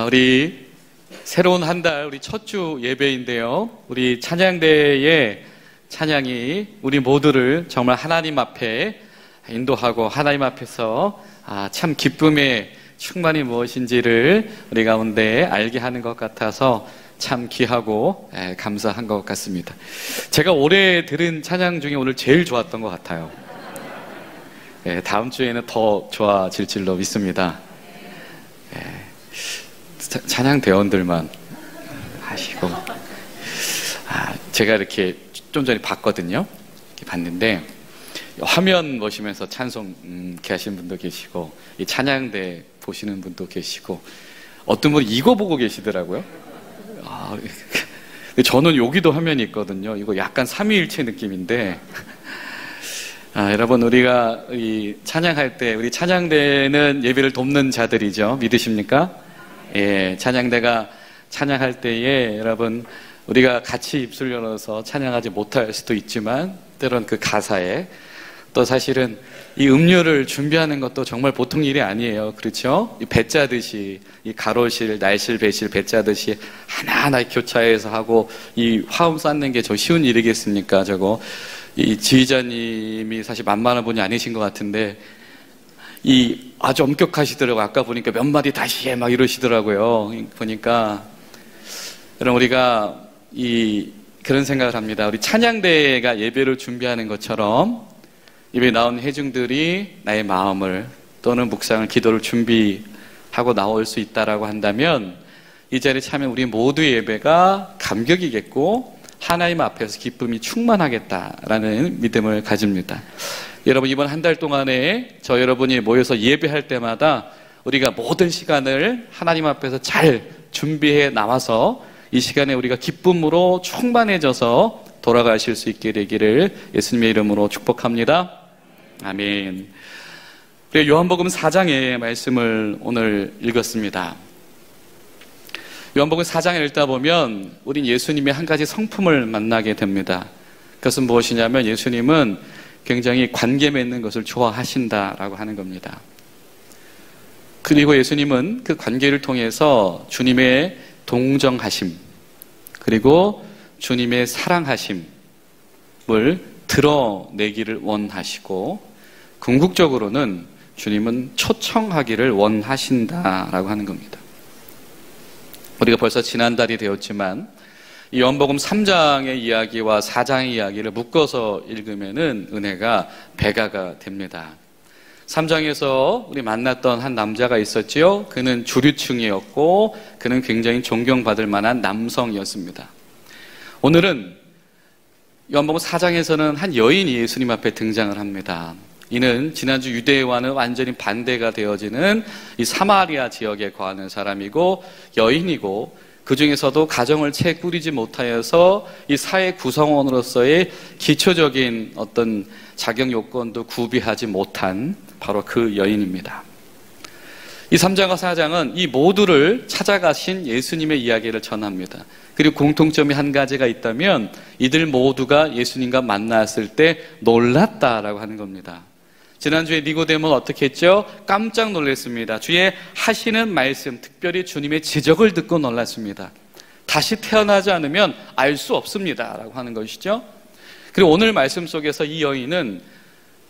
우리 새로운 한 달, 우리 첫 주 예배인데요. 우리 찬양대의 찬양이 우리 모두를 정말 하나님 앞에 인도하고 하나님 앞에서 참 기쁨의 충만이 무엇인지를 우리 가운데 알게 하는 것 같아서 참 귀하고 감사한 것 같습니다. 제가 올해 들은 찬양 중에 오늘 제일 좋았던 것 같아요. 다음 주에는 더 좋아질 줄로 믿습니다. 찬양 대원들만 하시고 제가 이렇게 좀 전에 봤거든요. 이렇게 봤는데 화면 보시면서 찬송 이렇게 하시는 분도 계시고 이 찬양대 보시는 분도 계시고 어떤 분이 이거 보고 계시더라고요. 저는 여기도 화면이 있거든요. 이거 약간 삼위일체 느낌인데 여러분, 우리가 이 찬양할 때 우리 찬양대는 예배를 돕는 자들이죠. 믿으십니까? 찬양대가 찬양할 때에 여러분, 우리가 같이 입술 열어서 찬양하지 못할 수도 있지만 때론 그 가사에 또 사실은 이 음료를 준비하는 것도 정말 보통 일이 아니에요. 그렇죠? 이 배 짜듯이 이 가로실, 날실, 배실 배 짜듯이 하나하나 교차해서 하고 이 화음 쌓는 게 저 쉬운 일이겠습니까? 저거 이 지휘자님이 사실 만만한 분이 아니신 것 같은데 이 아주 엄격하시더라고요. 아까 보니까 몇 마디 다시 해 막 이러시더라고요. 보니까 여러분, 우리가 그런 생각을 합니다. 우리 찬양대가 예배를 준비하는 것처럼 예배에 나온 회중들이 나의 마음을 또는 묵상을, 기도를 준비하고 나올 수 있다라고 한다면 이 자리에 참여 우리 모두의 예배가 감격이겠고 하나님 앞에서 기쁨이 충만하겠다라는 믿음을 가집니다. 여러분, 이번 한 달 동안에 저 여러분이 모여서 예배할 때마다 우리가 모든 시간을 하나님 앞에서 잘 준비해 나와서 이 시간에 우리가 기쁨으로 충만해져서 돌아가실 수 있게 되기를 예수님의 이름으로 축복합니다. 아멘. 요한복음 4장의 말씀을 오늘 읽었습니다. 요한복음 4장을 읽다 보면 우린 예수님의 한 가지 성품을 만나게 됩니다. 그것은 무엇이냐면 예수님은 굉장히 관계 맺는 것을 좋아하신다라고 하는 겁니다. 그리고 예수님은 그 관계를 통해서 주님의 동정하심 그리고 주님의 사랑하심을 드러내기를 원하시고 궁극적으로는 주님은 초청하기를 원하신다라고 하는 겁니다. 우리가 벌써 지난달이 되었지만 이 요한복음 3장의 이야기와 4장의 이야기를 묶어서 읽으면은 은혜가 배가가 됩니다. 3장에서 우리 만났던 한 남자가 있었지요. 그는 주류층이었고 그는 굉장히 존경받을 만한 남성이었습니다. 오늘은 요한복음 4장에서는 한 여인이 예수님 앞에 등장을 합니다. 이는 지난주 유대와는 완전히 반대가 되어지는 이 사마리아 지역에 거하는 사람이고 여인이고 그 중에서도 가정을 채 꾸리지 못하여서 이 사회 구성원으로서의 기초적인 어떤 자격 요건도 구비하지 못한 바로 그 여인입니다. 이 3장과 4장은 이 모두를 찾아가신 예수님의 이야기를 전합니다. 그리고 공통점이 한 가지가 있다면 이들 모두가 예수님과 만났을 때 놀랐다라고 하는 겁니다. 지난주에 니고데모는 어떻게 했죠? 깜짝 놀랐습니다. 주의 하시는 말씀, 특별히 주님의 지적을 듣고 놀랐습니다. 다시 태어나지 않으면 알 수 없습니다 라고 하는 것이죠. 그리고 오늘 말씀 속에서 이 여인은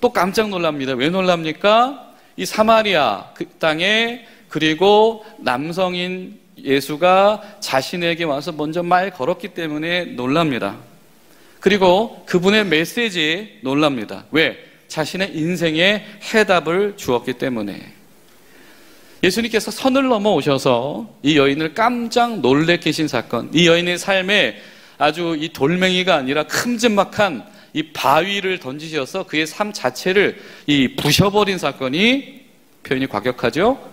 또 깜짝 놀랍니다. 왜 놀랍니까? 이 사마리아 그 땅에 그리고 남성인 예수가 자신에게 와서 먼저 말 걸었기 때문에 놀랍니다. 그리고 그분의 메시지에 놀랍니다. 왜? 자신의 인생의 해답을 주었기 때문에. 예수님께서 선을 넘어 오셔서 이 여인을 깜짝 놀래키신 사건, 이 여인의 삶에 아주 이 돌멩이가 아니라 큼지막한 이 바위를 던지셔서 그의 삶 자체를 부셔버린 사건이 표현이 과격하죠?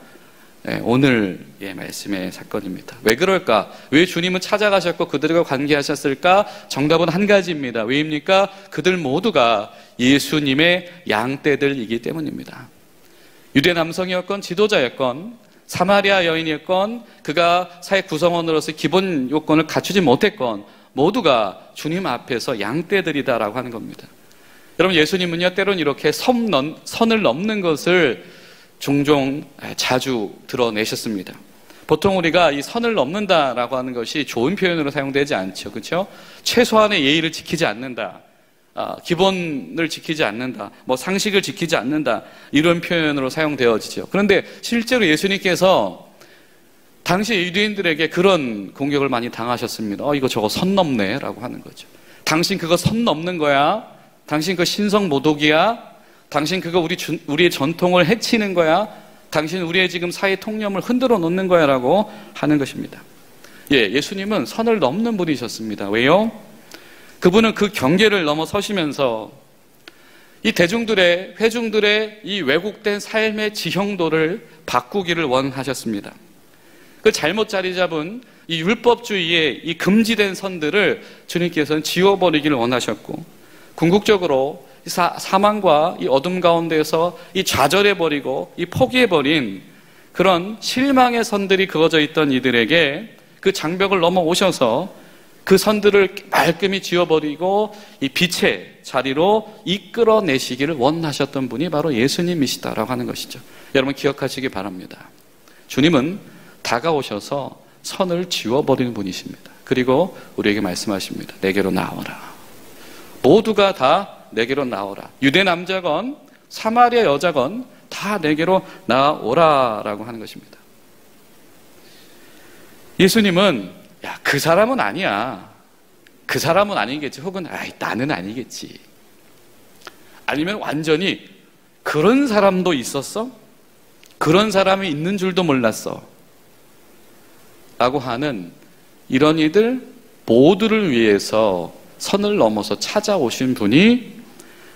오늘의 말씀의 사건입니다. 왜 그럴까? 왜 주님은 찾아가셨고 그들과 관계하셨을까? 정답은 한 가지입니다. 왜입니까? 그들 모두가 예수님의 양떼들이기 때문입니다. 유대 남성이었건 지도자였건 사마리아 여인이었건 그가 사회 구성원으로서 기본 요건을 갖추지 못했건 모두가 주님 앞에서 양떼들이다라고 하는 겁니다. 여러분, 예수님은요 때론 이렇게 선을 넘는 것을 종종 자주 드러내셨습니다. 보통 우리가 이 선을 넘는다라고 하는 것이 좋은 표현으로 사용되지 않죠. 그렇죠? 최소한의 예의를 지키지 않는다. 기본을 지키지 않는다. 뭐 상식을 지키지 않는다. 이런 표현으로 사용되어지죠. 그런데 실제로 예수님께서 당시 유대인들에게 그런 공격을 많이 당하셨습니다. 이거 저거 선 넘네 라고 하는 거죠. 당신 그거 선 넘는 거야. 당신 그거 신성 모독이야. 당신 그거 우리의 전통을 해치는 거야. 당신 우리의 지금 사회 통념을 흔들어 놓는 거야 라고 하는 것입니다. 예수님은 선을 넘는 분이셨습니다. 왜요? 그분은 그 경계를 넘어서시면서 이 회중들의 이 왜곡된 삶의 지형도를 바꾸기를 원하셨습니다. 그 잘못 자리 잡은 이 율법주의의 이 금지된 선들을 주님께서는 지워버리기를 원하셨고, 궁극적으로 사망과 이 어둠 가운데서 이 좌절해버리고 이 포기해버린 그런 실망의 선들이 그어져 있던 이들에게 그 장벽을 넘어오셔서 그 선들을 말끔히 지워버리고 이 빛의 자리로 이끌어내시기를 원하셨던 분이 바로 예수님이시다라고 하는 것이죠. 여러분 기억하시기 바랍니다. 주님은 다가오셔서 선을 지워버리는 분이십니다. 그리고 우리에게 말씀하십니다. 내게로 나오라. 모두가 다 내게로 나오라. 유대 남자건 사마리아 여자건 다 내게로 나오라라고 하는 것입니다. 예수님은 그 사람은 아니야. 그 사람은 아니겠지. 혹은 나는 아니겠지. 아니면 완전히 그런 사람도 있었어? 그런 사람이 있는 줄도 몰랐어. 라고 하는 이런 이들 모두를 위해서 선을 넘어서 찾아오신 분이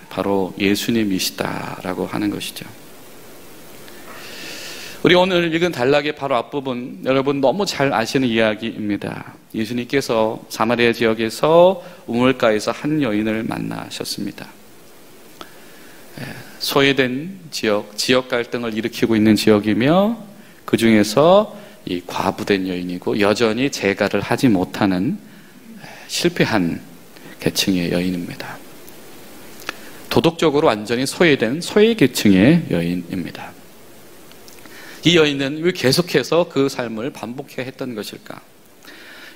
바로 예수님이시다라고 하는 것이죠. 우리 오늘 읽은 단락의 바로 앞부분, 여러분 너무 잘 아시는 이야기입니다. 예수님께서 사마리아 지역에서 우물가에서 한 여인을 만나셨습니다. 소외된 지역 갈등을 일으키고 있는 지역이며, 그 중에서 이 과부된 여인이고 여전히 재가를 하지 못하는 실패한 계층의 여인입니다. 도덕적으로 완전히 소외된 소외계층의 여인입니다. 이 여인은 왜 계속해서 그 삶을 반복해야 했던 것일까?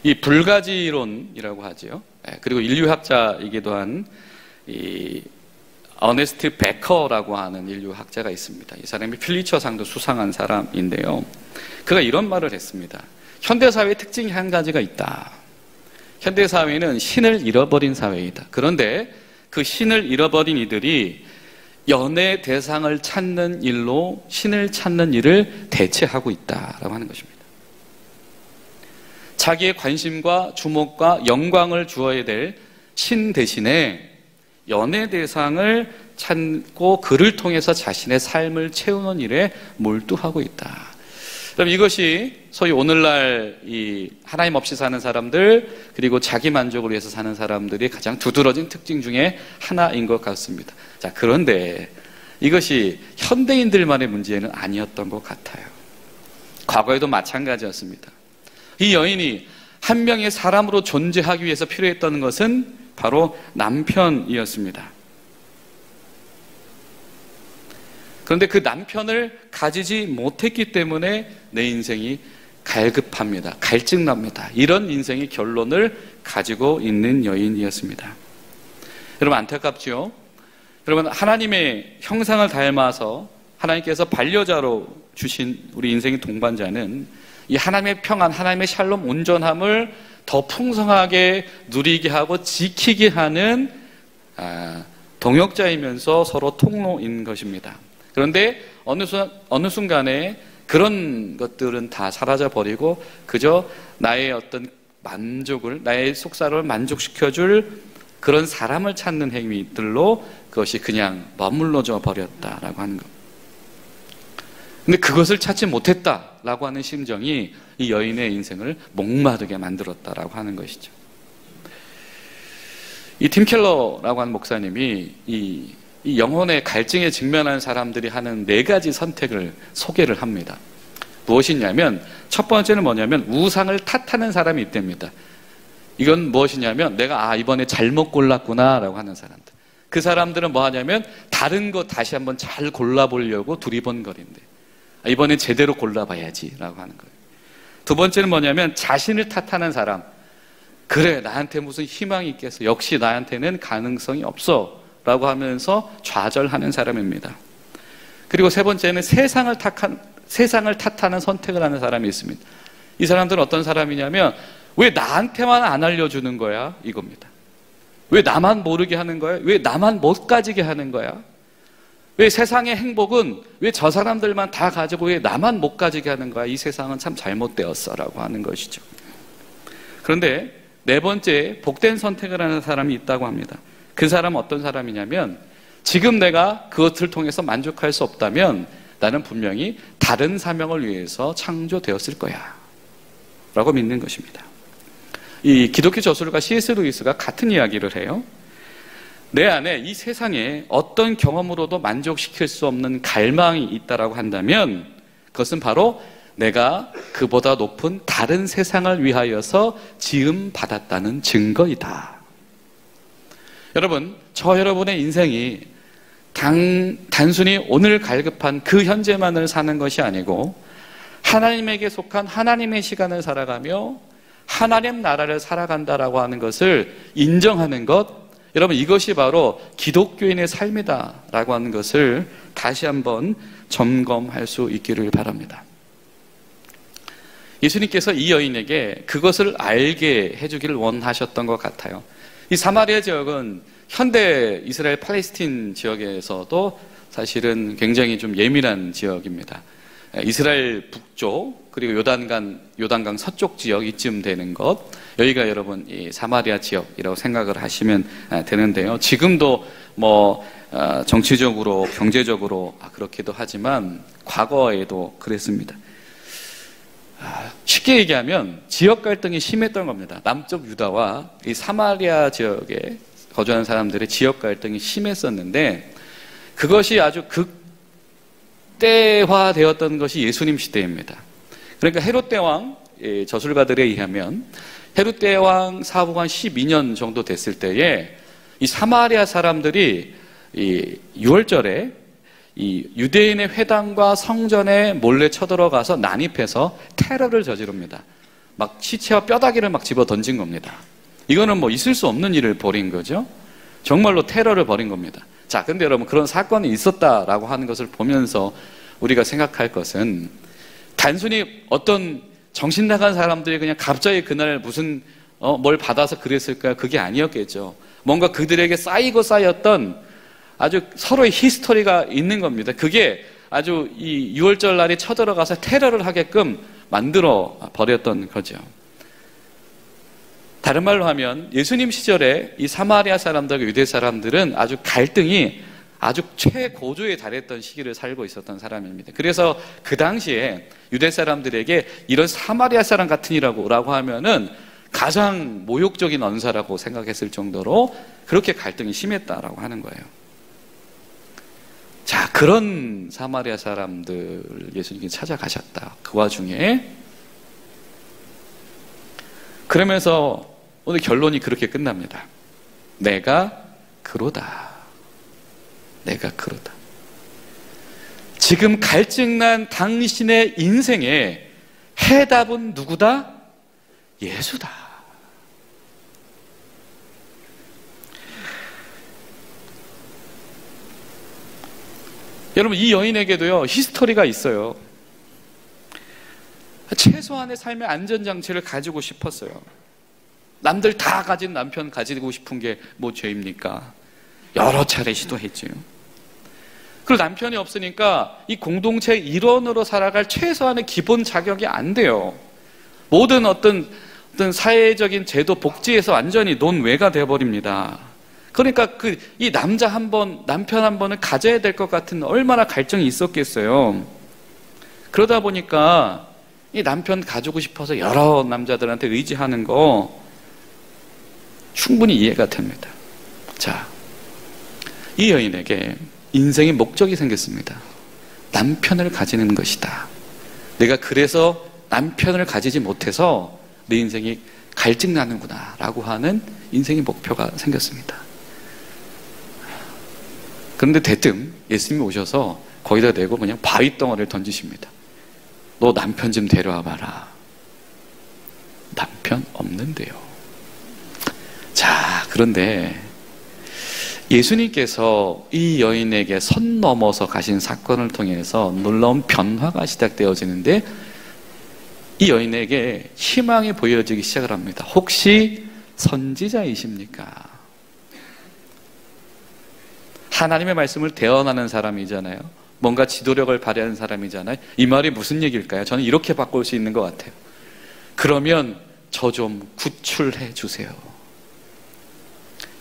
이 불가지론이라고 하죠. 그리고 인류학자이기도 한 이 어네스트 베커라고 하는 인류학자가 있습니다. 이 사람이 필리처상도 수상한 사람인데요. 그가 이런 말을 했습니다. 현대사회의 특징이 한 가지가 있다. 현대사회는 신을 잃어버린 사회이다. 그런데 그 신을 잃어버린 이들이 연애 대상을 찾는 일로 신을 찾는 일을 대체하고 있다라고 하는 것입니다. 자기의 관심과 주목과 영광을 주어야 될 신 대신에 연애 대상을 찾고 그를 통해서 자신의 삶을 채우는 일에 몰두하고 있다. 그럼 이것이 소위 오늘날 이 하나님 없이 사는 사람들, 그리고 자기 만족을 위해서 사는 사람들이 가장 두드러진 특징 중에 하나인 것 같습니다. 자, 그런데 이것이 현대인들만의 문제는 아니었던 것 같아요. 과거에도 마찬가지였습니다. 이 여인이 한 명의 사람으로 존재하기 위해서 필요했던 것은 바로 남편이었습니다. 그런데 그 남편을 가지지 못했기 때문에 내 인생이 갈급합니다. 갈증납니다. 이런 인생의 결론을 가지고 있는 여인이었습니다. 여러분 안타깝죠? 여러분 하나님의 형상을 닮아서 하나님께서 반려자로 주신 우리 인생의 동반자는 이 하나님의 평안, 하나님의 샬롬, 온전함을 더 풍성하게 누리게 하고 지키게 하는 동역자이면서 서로 통로인 것입니다. 그런데 어느 순간에 그런 것들은 다 사라져 버리고 그저 나의 어떤 만족을, 나의 속사를 만족시켜줄 그런 사람을 찾는 행위들로 그것이 그냥 머물러져 버렸다라고 하는 것. 근데 그것을 찾지 못했다라고 하는 심정이 이 여인의 인생을 목마르게 만들었다라고 하는 것이죠. 이 팀 켈러라고 하는 목사님이 이 영혼의 갈증에 직면한 사람들이 하는 4가지 선택을 소개를 합니다. 무엇이냐면 첫 번째는 뭐냐면 우상을 탓하는 사람이 있답니다. 이건 무엇이냐면 내가 이번에 잘못 골랐구나 라고 하는 사람들. 그 사람들은 뭐 하냐면 다른 거 다시 한번 잘 골라보려고 두리번거린대. 이번엔 제대로 골라봐야지 라고 하는 거예요. 두 번째는 뭐냐면 자신을 탓하는 사람. 그래, 나한테 무슨 희망이 있겠어. 역시 나한테는 가능성이 없어. 라고 하면서 좌절하는 사람입니다. 그리고 세 번째는 세상을 탓하는 선택을 하는 사람이 있습니다. 이 사람들은 어떤 사람이냐면 왜 나한테만 안 알려주는 거야? 이겁니다. 왜 나만 모르게 하는 거야? 왜 나만 못 가지게 하는 거야? 왜 세상의 행복은 왜 저 사람들만 다 가지고 왜 나만 못 가지게 하는 거야? 이 세상은 참 잘못되었어 라고 하는 것이죠. 그런데 네 번째 복된 선택을 하는 사람이 있다고 합니다. 그 사람은 어떤 사람이냐면 지금 내가 그것을 통해서 만족할 수 없다면 나는 분명히 다른 사명을 위해서 창조되었을 거야 라고 믿는 것입니다. 이 기독교 저술가 C.S. 루이스가 같은 이야기를 해요. 내 안에 이 세상에 어떤 경험으로도 만족시킬 수 없는 갈망이 있다라고 한다면 그것은 바로 내가 그보다 높은 다른 세상을 위하여서 지음받았다는 증거이다. 여러분, 저 여러분의 인생이 단순히 오늘 갈급한 그 현재만을 사는 것이 아니고 하나님에게 속한 하나님의 시간을 살아가며 하나님 나라를 살아간다라고 하는 것을 인정하는 것, 여러분 이것이 바로 기독교인의 삶이다라고 하는 것을 다시 한번 점검할 수 있기를 바랍니다. 예수님께서 이 여인에게 그것을 알게 해주기를 원하셨던 것 같아요. 이 사마리아 지역은 현대 이스라엘 팔레스틴 지역에서도 사실은 굉장히 좀 예민한 지역입니다. 이스라엘 북쪽 그리고 요단강 서쪽 지역 이쯤 되는 것, 여기가 여러분 이 사마리아 지역이라고 생각을 하시면 되는데요. 지금도 정치적으로 경제적으로 그렇기도 하지만 과거에도 그랬습니다. 쉽게 얘기하면 지역 갈등이 심했던 겁니다. 남쪽 유다와 이 사마리아 지역에 거주하는 사람들의 지역 갈등이 심했었는데 그것이 아주 극대화되었던 것이 예수님 시대입니다. 그러니까 헤롯 대왕 저술가들에 의하면 헤롯 대왕 사후한 12년 정도 됐을 때에 이 사마리아 사람들이 이 6월절에 이 유대인의 회당과 성전에 몰래 쳐들어가서 난입해서 테러를 저지릅니다. 막 시체와 뼈다귀를 막 집어 던진 겁니다. 이거는 있을 수 없는 일을 벌인 거죠. 정말로 테러를 벌인 겁니다. 자, 근데 여러분 그런 사건이 있었다라고 하는 것을 보면서 우리가 생각할 것은 단순히 어떤 정신 나간 사람들이 그냥 갑자기 그날 무슨 뭘 받아서 그랬을까요? 그게 아니었겠죠. 뭔가 그들에게 쌓였던 아주 서로의 히스토리가 있는 겁니다. 그게 아주 이 6월절 날이 쳐들어가서 테러를 하게끔 만들어 버렸던 거죠. 다른 말로 하면 예수님 시절에 이 사마리아 사람들과 유대 사람들은 아주 갈등이 아주 최고조에 달했던 시기를 살고 있었던 사람입니다. 그래서 그 당시에 유대 사람들에게 이런 사마리아 사람 같으니라고 하면은 가장 모욕적인 언사라고 생각했을 정도로 그렇게 갈등이 심했다라고 하는 거예요. 자, 그런 사마리아 사람들 예수님이 찾아가셨다. 그 와중에 그러면서 오늘 결론이 그렇게 끝납니다. 내가 그로다. 내가 그로다. 지금 갈증난 당신의 인생의 해답은 누구다? 예수다. 여러분 이 여인에게도요 히스토리가 있어요. 최소한의 삶의 안전장치를 가지고 싶었어요. 남들 다 가진 남편 가지고 싶은 게 뭐 죄입니까? 여러 차례 시도했죠. 그리고 남편이 없으니까 이 공동체 일원으로 살아갈 최소한의 기본 자격이 안 돼요. 모든 어떤 사회적인 제도 복지에서 완전히 논외가 되어버립니다. 그러니까 이 남편 한 번은 가져야 될 것 같은 얼마나 갈증이 있었겠어요. 그러다 보니까 이 남편 가지고 싶어서 여러 남자들한테 의지하는 거 충분히 이해가 됩니다. 자, 이 여인에게 인생의 목적이 생겼습니다. 남편을 가지는 것이다. 내가 그래서 남편을 가지지 못해서 내 인생이 갈증나는구나 라고 하는 인생의 목표가 생겼습니다. 그런데 대뜸 예수님이 오셔서 거기다 대고 그냥 바위 덩어리를 던지십니다. 너 남편 좀 데려와 봐라. 형편없는데요. 자, 그런데 예수님께서 이 여인에게 선 넘어서 가신 사건을 통해서 놀라운 변화가 시작되어지는데, 이 여인에게 희망이 보여지기 시작을 합니다. 혹시 선지자이십니까? 하나님의 말씀을 대언하는 사람이잖아요. 뭔가 지도력을 발휘하는 사람이잖아요. 이 말이 무슨 얘기일까요? 저는 이렇게 바꿀 수 있는 것 같아요. 그러면 저 좀 구출해 주세요.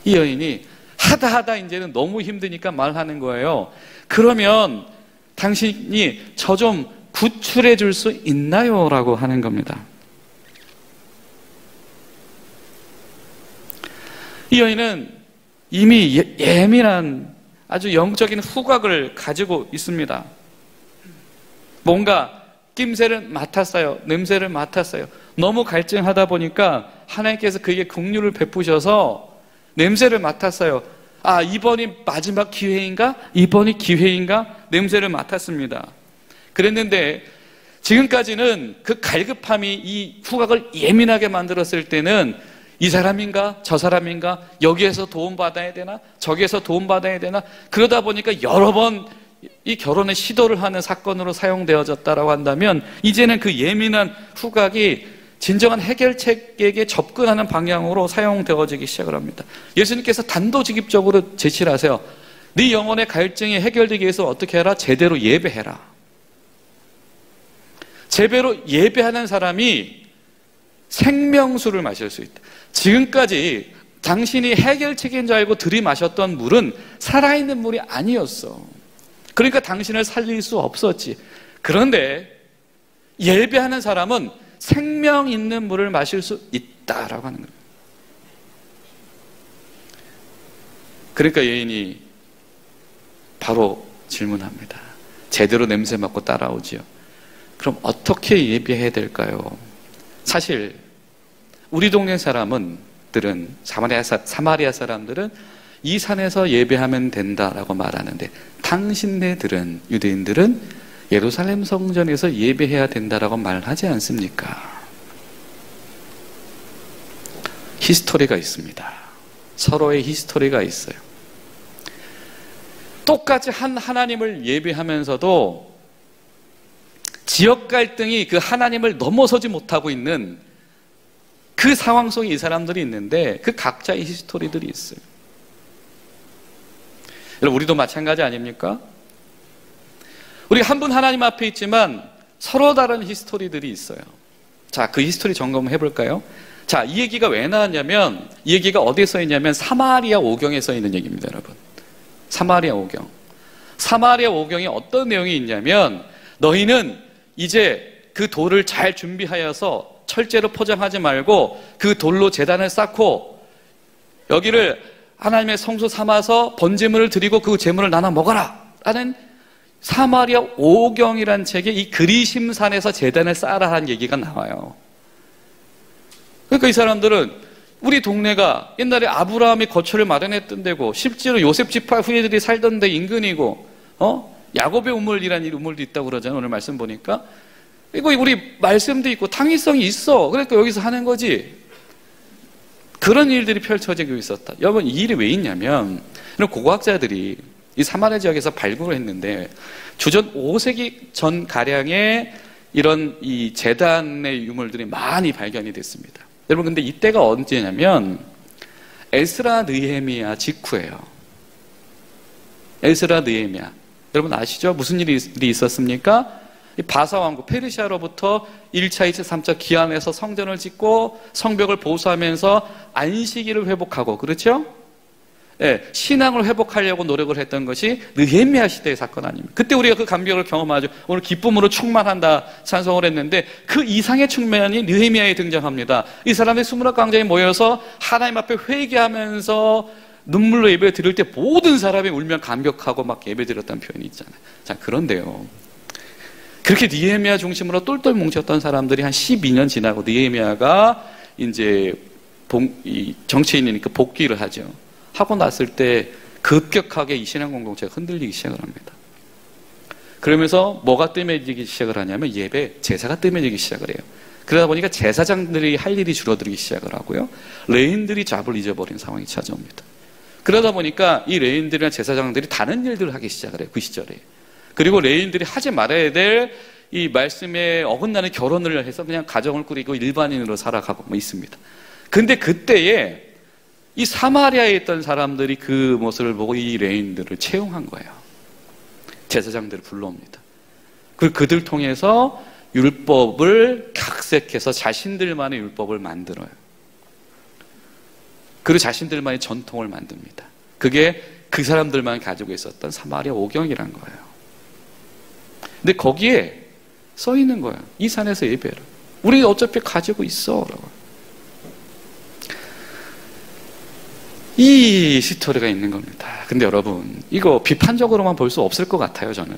이 여인이 하다 이제는 너무 힘드니까 말하는 거예요. 그러면 당신이 저 좀 구출해 줄 수 있나요? 라고 하는 겁니다. 이 여인은 이미 예민한 아주 영적인 후각을 가지고 있습니다. 뭔가 낌새를 맡았어요. 냄새를 맡았어요. 너무 갈증하다 보니까 하나님께서 그에게 긍휼을 베푸셔서 냄새를 맡았어요. 아, 이번이 마지막 기회인가? 이번이 기회인가? 냄새를 맡았습니다. 그랬는데 지금까지는 그 갈급함이 이 후각을 예민하게 만들었을 때는 이 사람인가? 저 사람인가? 여기에서 도움받아야 되나? 저기에서 도움받아야 되나? 그러다 보니까 여러 번 이 결혼의 시도를 하는 사건으로 사용되어졌다라고 한다면, 이제는 그 예민한 후각이 진정한 해결책에게 접근하는 방향으로 사용되어지기 시작을 합니다. 예수님께서 단도직입적으로 제시를 하세요. 네 영혼의 갈증이 해결되기 위해서 어떻게 해라? 제대로 예배해라. 제대로 예배하는 사람이 생명수를 마실 수 있다. 지금까지 당신이 해결책인 줄 알고 들이마셨던 물은 살아있는 물이 아니었어. 그러니까 당신을 살릴 수 없었지. 그런데 예배하는 사람은 생명 있는 물을 마실 수 있다라고 하는 거예요. 그러니까 여인이 바로 질문합니다. 제대로 냄새 맡고 따라오지요. 그럼 어떻게 예배해야 될까요? 사실 우리 동네 사람들은, 사마리아 사람들은 이 산에서 예배하면 된다라고 말하는데, 당신네들은, 유대인들은 예루살렘 성전에서 예배해야 된다라고 말하지 않습니까? 히스토리가 있습니다. 서로의 히스토리가 있어요. 똑같이 한 하나님을 예배하면서도 지역 갈등이 그 하나님을 넘어서지 못하고 있는 그 상황 속에 이 사람들이 있는데, 그 각자의 히스토리들이 있어요. 여러분, 우리도 마찬가지 아닙니까? 우리 한 분 하나님 앞에 있지만 서로 다른 히스토리들이 있어요. 자, 그 히스토리 점검을 해볼까요? 자, 이 얘기가 왜 나왔냐면, 이 얘기가 어디에 써 있냐면 사마리아 오경에 써 있는 얘기입니다, 여러분. 사마리아 오경. 사마리아 오경에 어떤 내용이 있냐면, 너희는 이제 그 돌을 잘 준비하여서 철제로 포장하지 말고 그 돌로 제단을 쌓고 여기를 하나님의 성소 삼아서 번제물을 드리고 그 제물을 나눠 먹어라 라는 사마리아 오경이란 책에 이 그리심산에서 제단을 쌓아라 하는 얘기가 나와요. 그러니까 이 사람들은 우리 동네가 옛날에 아브라함이 거처를 마련했던 데고, 실제로 요셉 지파 후예들이 살던 데 인근이고, 야곱의 우물이라는 우물도 있다고 그러잖아요. 오늘 말씀 보니까. 그리고 우리 말씀도 있고 당위성이 있어. 그러니까 여기서 하는 거지. 그런 일들이 펼쳐지고 있었다. 여러분, 이 일이 왜 있냐면, 고고학자들이 이 사마리아 지역에서 발굴을 했는데, 주전 5세기 전 가량의 이런 이 제단의 유물들이 많이 발견이 됐습니다. 여러분, 근데 이때가 언제냐면 에스라 느헤미야 직후예요. 에스라 느헤미야. 여러분 아시죠? 무슨 일이 있었습니까? 바사 왕국 페르시아로부터 1차, 2차, 3차 기한해서 성전을 짓고 성벽을 보수하면서 안식일을 회복하고, 그렇죠? 예, 신앙을 회복하려고 노력을 했던 것이 느헤미야 시대의 사건 아닙니까? 그때 우리가 그 감격을 경험하죠. 오늘 기쁨으로 충만한다 찬송을 했는데, 그 이상의 측면이 느헤미야에 등장합니다. 이 사람들이 수문학 광장에 모여서 하나님 앞에 회개하면서 눈물로 예배 드릴 때 모든 사람이 울며 감격하고 막 예배 드렸다는 표현이 있잖아요. 자, 그런데요, 그렇게 느헤미야 중심으로 똘똘 뭉쳤던 사람들이 한 12년 지나고 느헤미야가 이제 정치인이니까 복귀를 하죠. 하고 났을 때 급격하게 이 신앙 공동체가 흔들리기 시작을 합니다. 그러면서 뭐가 뜸해지기 시작을 하냐면 예배, 제사가 뜸해지기 시작을 해요. 그러다 보니까 제사장들이 할 일이 줄어들기 시작을 하고요. 레인들이 잡을 잊어버린 상황이 찾아옵니다. 그러다 보니까 이 레인들이나 제사장들이 다른 일들을 하기 시작을 해요. 그 시절에. 그리고 레인들이 하지 말아야 될 이 말씀에 어긋나는 결혼을 해서 그냥 가정을 꾸리고 일반인으로 살아가고 뭐 있습니다. 근데 그때에 이 사마리아에 있던 사람들이 그 모습을 보고 이 레인들을 채용한 거예요. 제사장들을 불러옵니다. 그들 통해서 율법을 각색해서 자신들만의 율법을 만들어요. 그리고 자신들만의 전통을 만듭니다. 그게 그 사람들만 가지고 있었던 사마리아 오경이란 거예요. 근데 거기에 써 있는 거예요. 이 산에서 예배를. 우리 어차피 가지고 있어. 이 스토리가 있는 겁니다. 근데 여러분, 이거 비판적으로만 볼 수 없을 것 같아요, 저는.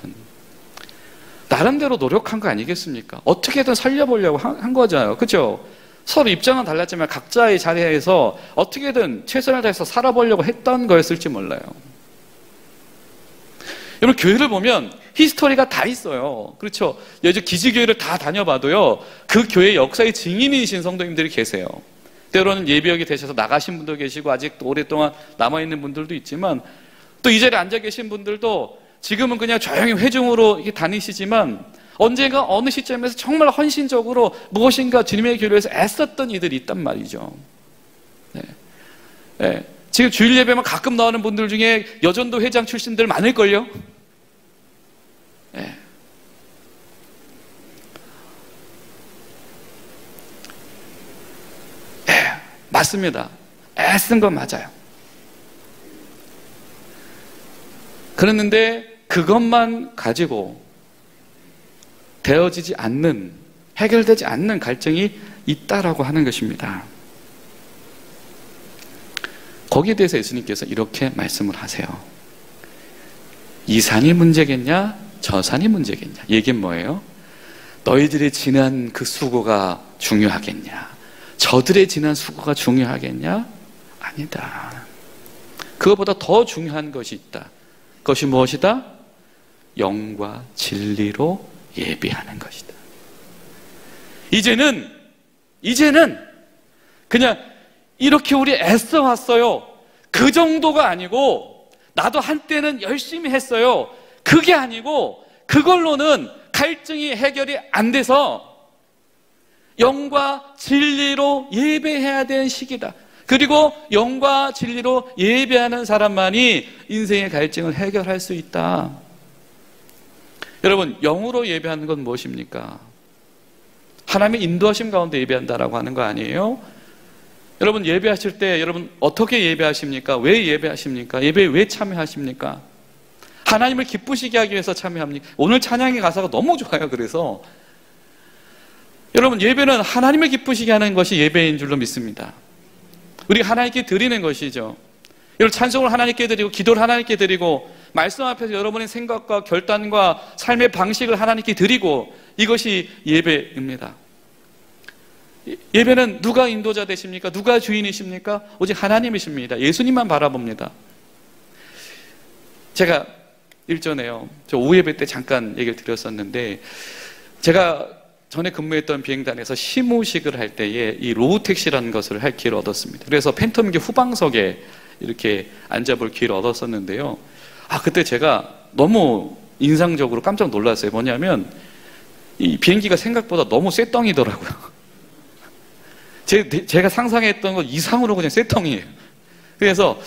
나름대로 노력한 거 아니겠습니까? 어떻게든 살려보려고 한 거잖아요. 그렇죠? 서로 입장은 달랐지만 각자의 자리에서 어떻게든 최선을 다해서 살아보려고 했던 거였을지 몰라요. 여러분, 교회를 보면 히스토리가 다 있어요. 그렇죠? 요즘 기지교회를 다 다녀봐도요, 그 교회 역사의 증인이신 성도님들이 계세요. 때로는 예비역이 되셔서 나가신 분도 계시고 아직도 오랫동안 남아있는 분들도 있지만, 또 이 자리에 앉아 계신 분들도 지금은 그냥 조용히 회중으로 이렇게 다니시지만 언젠가 어느 시점에서 정말 헌신적으로 무엇인가 주님의 교회를 위해서 애썼던 이들이 있단 말이죠. 네. 네. 지금 주일 예배만 가끔 나오는 분들 중에 여전도 회장 출신들 많을걸요? 네. 네, 맞습니다. 애쓴 건 맞아요. 그랬는데 그것만 가지고 되어지지 않는, 해결되지 않는 갈증이 있다라고 하는 것입니다. 거기에 대해서 예수님께서 이렇게 말씀을 하세요. 이 산이 문제겠냐? 저 산이 문제겠냐? 얘기는 뭐예요? 너희들이 지난 그 수고가 중요하겠냐? 저들의 지난 수고가 중요하겠냐? 아니다. 그것보다 더 중요한 것이 있다. 그것이 무엇이다? 영과 진리로 예배하는 것이다. 이제는 그냥 이렇게 우리 애써 왔어요. 그 정도가 아니고, 나도 한때는 열심히 했어요. 그게 아니고, 그걸로는 갈증이 해결이 안 돼서 영과 진리로 예배해야 되는 시기다. 그리고 영과 진리로 예배하는 사람만이 인생의 갈증을 해결할 수 있다. 여러분, 영으로 예배하는 건 무엇입니까? 하나님의 인도하심 가운데 예배한다라고 하는 거 아니에요? 여러분, 예배하실 때 여러분 어떻게 예배하십니까? 왜 예배하십니까? 예배에 왜 참여하십니까? 하나님을 기쁘시게 하기 위해서 참여합니까? 오늘 찬양의 가사가 너무 좋아요. 그래서 여러분, 예배는 하나님을 기쁘시게 하는 것이 예배인 줄로 믿습니다. 우리 하나님께 드리는 것이죠. 여러분, 찬송을 하나님께 드리고 기도를 하나님께 드리고 말씀 앞에서 여러분의 생각과 결단과 삶의 방식을 하나님께 드리고, 이것이 예배입니다. 예배는 누가 인도자 되십니까? 누가 주인이십니까? 오직 하나님이십니다. 예수님만 바라봅니다. 제가 일전에요, 저 오후 예배 때 잠깐 얘기를 드렸었는데, 제가 전에 근무했던 비행단에서 시무식을 할 때에 이 로우택시라는 것을 할 기회를 얻었습니다. 그래서 팬텀기 후방석에 이렇게 앉아볼 기회를 얻었었는데요. 그때 제가 너무 인상적으로 깜짝 놀랐어요. 뭐냐면 이 비행기가 생각보다 너무 쇠덩이더라고요. 제가 상상했던 것 이상으로 그냥 쇠덩이에요. 그래서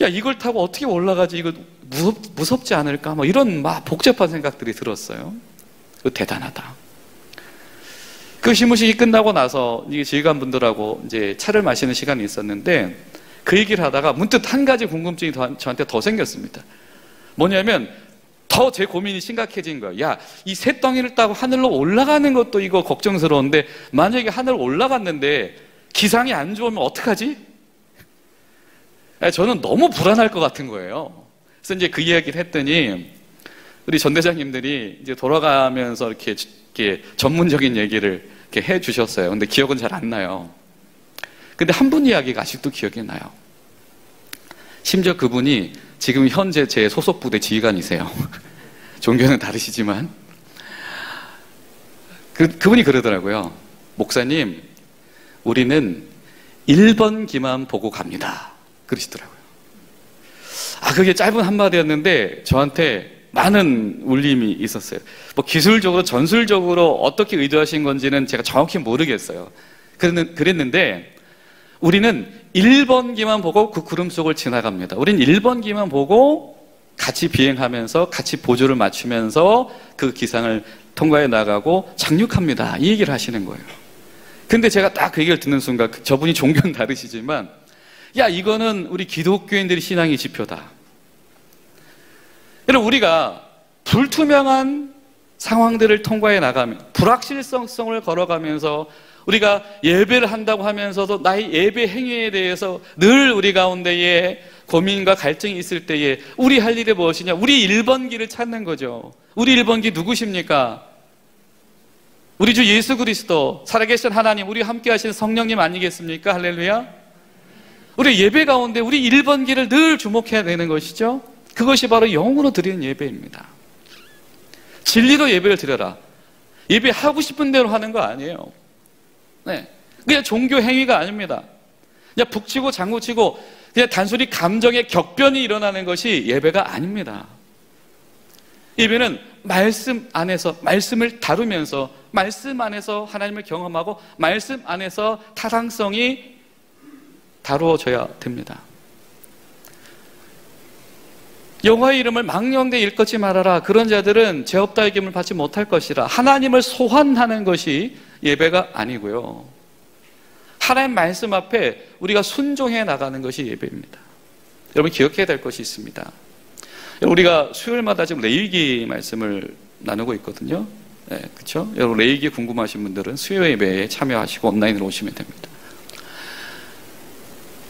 야, 이걸 타고 어떻게 올라가지? 이거 무섭지 않을까? 뭐 이런 막 복잡한 생각들이 들었어요. 대단하다. 그 시무식이 끝나고 나서 이게 지휘관 분들하고 이제 차를 마시는 시간이 있었는데, 그 얘기를 하다가 문득 한 가지 궁금증이 저한테 더 생겼습니다. 뭐냐면 더 제 고민이 심각해진 거예요. 야, 이 쇳덩이를 타고 하늘로 올라가는 것도 이거 걱정스러운데, 만약에 하늘 올라갔는데 기상이 안 좋으면 어떡하지? 저는 너무 불안할 것 같은 거예요. 그래서 이제 그 이야기를 했더니 우리 전대장님들이 이제 돌아가면서 이렇게 전문적인 얘기를 이렇게 해 주셨어요. 근데 기억은 잘 안 나요. 근데 한 분 이야기가 아직도 기억이 나요. 심지어 그분이 지금 현재 제 소속 부대 지휘관이세요. 종교는 다르시지만 그분이 그러더라고요. 목사님, 우리는 1번기만 보고 갑니다. 그러시더라고요. 그게 짧은 한마디였는데 저한테 많은 울림이 있었어요. 뭐 기술적으로, 전술적으로 어떻게 의도하신 건지는 제가 정확히 모르겠어요. 그랬는데 우리는 1번기만 보고 그 구름 속을 지나갑니다. 우리는 1번기만 보고 같이 비행하면서 같이 보조를 맞추면서 그 기상을 통과해 나가고 착륙합니다. 이 얘기를 하시는 거예요. 근데 제가 딱 그 얘기를 듣는 순간 저분이 종교는 다르시지만 이거는 우리 기독교인들의 신앙의 지표다. 여러분, 우리가 불투명한 상황들을 통과해 나가면, 불확실성을 걸어가면서 우리가 예배를 한다고 하면서도 나의 예배 행위에 대해서 늘 우리 가운데에 고민과 갈증이 있을 때에 우리 할 일이 무엇이냐? 우리 1번기를 찾는 거죠. 우리 1번기 누구십니까? 우리 주 예수 그리스도, 살아계신 하나님, 우리 함께 하시는 성령님 아니겠습니까? 할렐루야. 우리 예배 가운데 우리 1번기를 늘 주목해야 되는 것이죠. 그것이 바로 영으로 드리는 예배입니다. 진리로 예배를 드려라. 예배하고 싶은 대로 하는 거 아니에요. 그냥 종교 행위가 아닙니다. 그냥 북치고 장구치고 그냥 단순히 감정의 격변이 일어나는 것이 예배가 아닙니다. 예배는 말씀 안에서, 말씀을 다루면서, 말씀 안에서 하나님을 경험하고 말씀 안에서 타당성이 다루어져야 됩니다. 여호와의 이름을 망령되이 일컫지 말아라. 그런 자들은 죄 없다 여김을 받지 못할 것이라. 하나님을 소환하는 것이 예배가 아니고요, 하나님 말씀 앞에 우리가 순종해 나가는 것이 예배입니다. 여러분, 기억해야 될 것이 있습니다. 우리가 수요일마다 지금 레위기 말씀을 나누고 있거든요. 그렇죠? 여러분, 레위기 궁금하신 분들은 수요 예배에 참여하시고 온라인으로 오시면 됩니다.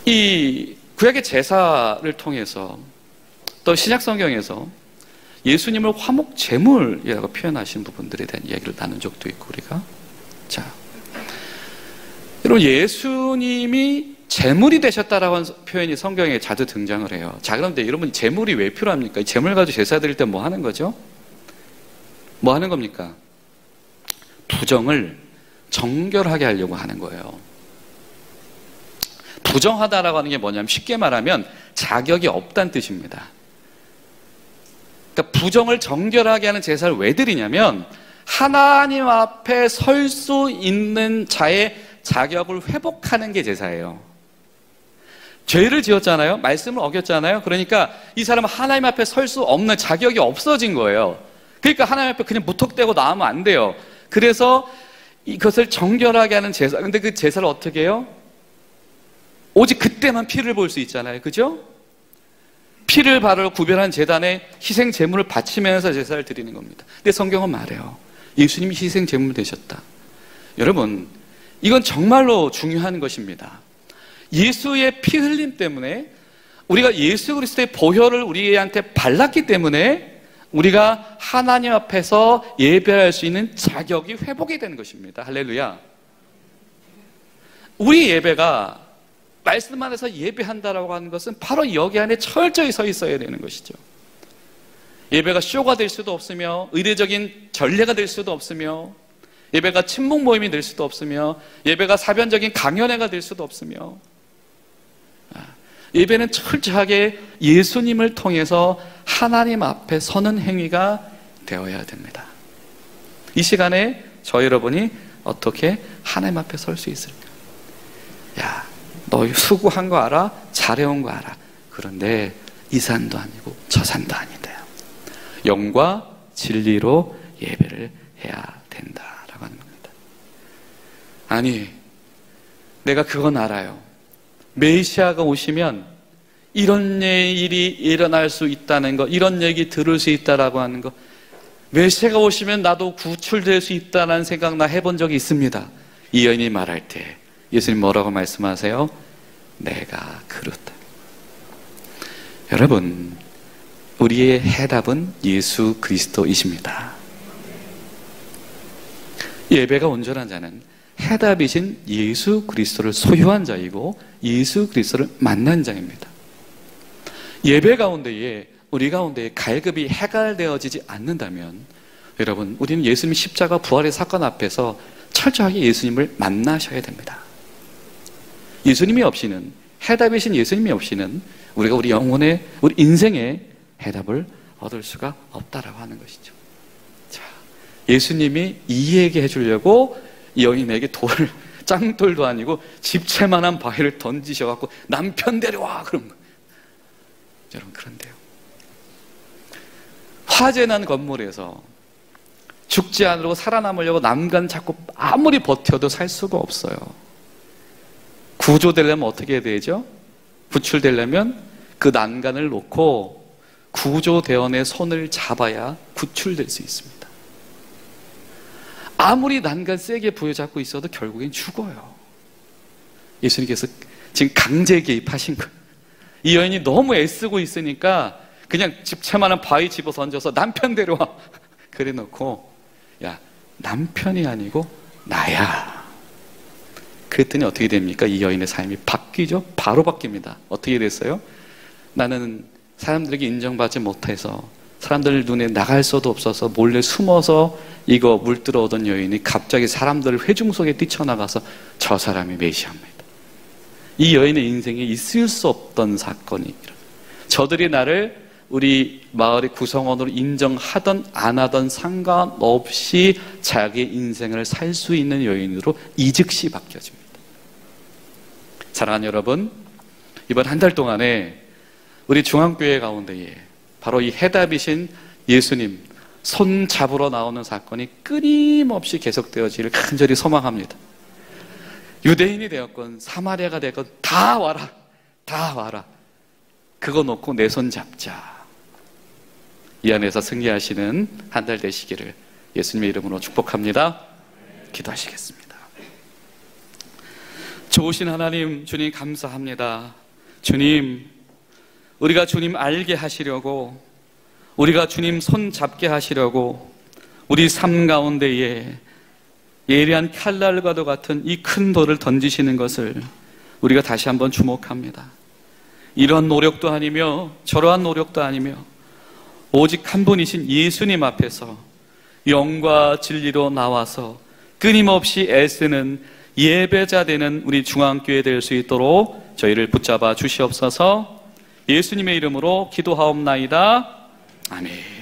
이 구약의 제사를 통해서, 또 신약 성경에서 예수님을 화목 제물이라고 표현하신 부분들에 대한 이야기를 나눈 적도 있고, 우리가 여러분, 예수님이 제물이 되셨다라고 하는 표현이 성경에 자주 등장을 해요. 자, 그런데 여러분, 제물이 왜 필요합니까? 이 제물 가지고 제사 드릴 때 뭐 하는 거죠? 뭐 하는 겁니까? 부정을 정결하게 하려고 하는 거예요. 부정하다라고 하는 게 뭐냐면, 쉽게 말하면 자격이 없다는 뜻입니다. 그러니까 부정을 정결하게 하는 제사를 왜 드리냐면, 하나님 앞에 설 수 있는 자의 자격을 회복하는 게 제사예요. 죄를 지었잖아요. 말씀을 어겼잖아요. 그러니까 이 사람은 하나님 앞에 설 수 없는 자격이 없어진 거예요. 그러니까 하나님 앞에 그냥 무턱대고 나오면 안 돼요. 그래서 이것을 정결하게 하는 제사. 근데 그 제사를 어떻게 해요? 오직 그때만 피를 볼 수 있잖아요. 그죠? 피를 바로 구별한 제단에 희생 제물을 바치면서 제사를 드리는 겁니다. 근데 성경은 말해요. 예수님이 희생 제물 되셨다. 여러분, 이건 정말로 중요한 것입니다. 예수의 피 흘림 때문에, 우리가 예수 그리스도의 보혈을 우리한테 발랐기 때문에 우리가 하나님 앞에서 예배할 수 있는 자격이 회복이 되는 것입니다. 할렐루야. 우리 예배가 말씀 안에서 예배한다라고 하는 것은 바로 여기 안에 철저히 서 있어야 되는 것이죠. 예배가 쇼가 될 수도 없으며, 의례적인 전례가 될 수도 없으며, 예배가 친목 모임이 될 수도 없으며, 예배가 사변적인 강연회가 될 수도 없으며, 예배는 철저하게 예수님을 통해서 하나님 앞에 서는 행위가 되어야 됩니다. 이 시간에 저 여러분이 어떻게 하나님 앞에 설 수 있을까? 야, 너 수고한 거 알아? 잘해온 거 알아? 그런데 이 산도 아니고 저 산도 아니다. 영과 진리로 예배를 해야 된다라고 하는 겁니다. 아니, 내가 그건 알아요. 메시아가 오시면 이런 일이 일어날 수 있다는 것, 이런 얘기 들을 수 있다라고 하는 것, 메시아가 오시면 나도 구출될 수 있다는 생각 나 해본 적이 있습니다. 이 여인이 말할 때 예수님 뭐라고 말씀하세요? 내가 그렇다. 여러분, 우리의 해답은 예수 그리스도이십니다. 예배가 온전한 자는 해답이신 예수 그리스도를 소유한 자이고 예수 그리스도를 만난 자입니다. 예배 가운데에, 우리 가운데에 갈급이 해갈되어지지 않는다면, 여러분, 우리는 예수님 십자가 부활의 사건 앞에서 철저하게 예수님을 만나셔야 됩니다. 예수님이 없이는, 해답이신 예수님이 없이는 우리가 우리 영혼의, 우리 인생의 해답을 얻을 수가 없다라고 하는 것이죠. 자, 예수님이 이해하게 해주려고 이 여인에게 돌을, 짱돌도 아니고 집채만한 바위를 던지셔갖고 남편 데려와 그런 거예요. 여러분, 그런데요, 화재 난 건물에서 죽지 않으려고 살아남으려고 난간 잡고 아무리 버텨도 살 수가 없어요. 구조되려면 어떻게 해야 되죠? 구출되려면 그 난간을 놓고 구조대원의 손을 잡아야 구출될 수 있습니다. 아무리 난간 세게 부여잡고 있어도 결국엔 죽어요. 예수님께서 지금 강제 개입하신 거예요. 이 여인이 너무 애쓰고 있으니까 그냥 집채만한 바위 집어 던져서 남편 데려와 그래 놓고, 야, 남편이 아니고 나야. 그랬더니 어떻게 됩니까? 이 여인의 삶이 바뀌죠. 바로 바뀝니다. 어떻게 됐어요? 나는 사람들에게 인정받지 못해서 사람들 눈에 나갈 수도 없어서 몰래 숨어서 이거 물들어 오던 여인이 갑자기 사람들 회중 속에 뛰쳐나가서 저 사람이 메시아입니다. 이 여인의 인생에 있을 수 없던 사건이 일어나요. 저들이 나를 우리 마을의 구성원으로 인정하던 안 하던 상관없이 자기 인생을 살 수 있는 여인으로 이 즉시 바뀌어집니다. 사랑하는 여러분, 이번 한 달 동안에 우리 중앙교회 가운데에 바로 이 해답이신 예수님 손 잡으러 나오는 사건이 끊임없이 계속되어지기를 간절히 소망합니다. 유대인이 되었건 사마리아가 되었건 다 와라, 다 와라. 그거 놓고 내 손 잡자. 이 안에서 승리하시는 한 달 되시기를 예수님의 이름으로 축복합니다. 기도하시겠습니다. 좋으신 하나님, 주님 감사합니다. 주님, 우리가 주님 알게 하시려고, 우리가 주님 손 잡게 하시려고 우리 삶 가운데에 예리한 칼날과도 같은 이 큰 돌을 던지시는 것을 우리가 다시 한번 주목합니다. 이러한 노력도 아니며 저러한 노력도 아니며 오직 한 분이신 예수님 앞에서 영과 진리로 나와서 끊임없이 애쓰는 예배자 되는 우리 중앙교회 될 수 있도록 저희를 붙잡아 주시옵소서. 예수님의 이름으로 기도하옵나이다. 아멘.